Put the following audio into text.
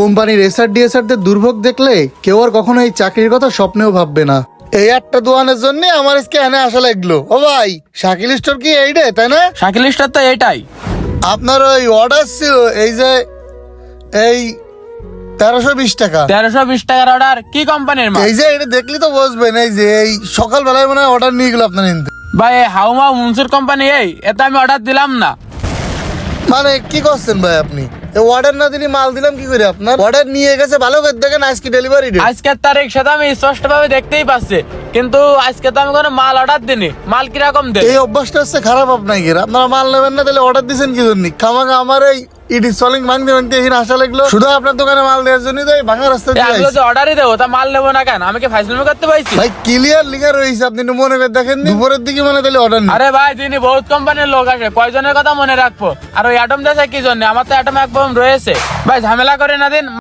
কোম্পানির এসআর ডিএসআরদের দুর্ভোগ দেখলে কেউ আর কখনো এই চাকরির কথা স্বপ্নেও ভাববে না। এই একটা দোকানের জন্য আমার আজকে এনে আসা লাগলো। ও ভাই, শাকিল স্টোর কি এইটাই, তাই না? শাকিল স্টোর তো এটাই। আপনার ওই অর্ডার ছিল এই যে এই 1320 টাকা। 1320 টাকার অর্ডার? কি কোম্পানির মাল? এই যে এটা দেখলি তো বুঝবেন, এই যে এই সকালবেলায় মনে হয় অর্ডার নিয়ে গেল আপনার এনতে। ভাই হাউমা মনসুর কোম্পানি এটা আমি অর্ডার দিলাম না। মানে কি করছেন ভাই আপনি? অর্ডার না দিলে মাল দিলাম কি করে? আপনার অর্ডার নিয়ে গেছে, ভালো করে দেখেন আজকে ডেলিভারি ডেট। আজকের তারিখ সেটা আমি স্পষ্ট ভাবে দেখতেই পাচ্ছি, কিন্তু আজকে তো আমি কোনো মাল অর্ডার দিনি। মাল কিরকম দে? এই অভ্যাসটা হচ্ছে খারাপ আপনাকে। আপনারা মাল নেবেন না, তাহলে অর্ডার দিচ্ছেন কি জন্য? খামাখা আমার এই ইডি সলিং ভাঙতে ভাঙতে এখানে আসা লাগলো শুধু আপনার দোকানে মাল দেওয়ার জন্য। তো এই ভাঙা রাস্তা দিয়ে আমি তো অর্ডারই দেবো, তা মাল নেবো না কেন? আমি কি ফাইজলামি করতে পাইছি? ভাই ক্লিয়ার লিখা রয়েছে, আপনি একটু মনে করে দেখেন। দুপুরের দিকে মানে তাহলে অর্ডার নেই। আরে ভাই তিনি বহুত কোম্পানির লোক আসে, কয়জনের কথা মনে রাখবো? আর ওই অ্যাটম দেশে কি জন্য? আমার তো অ্যাটম একদম রয়েছে। ভাই ঝামেলা করে না দিন।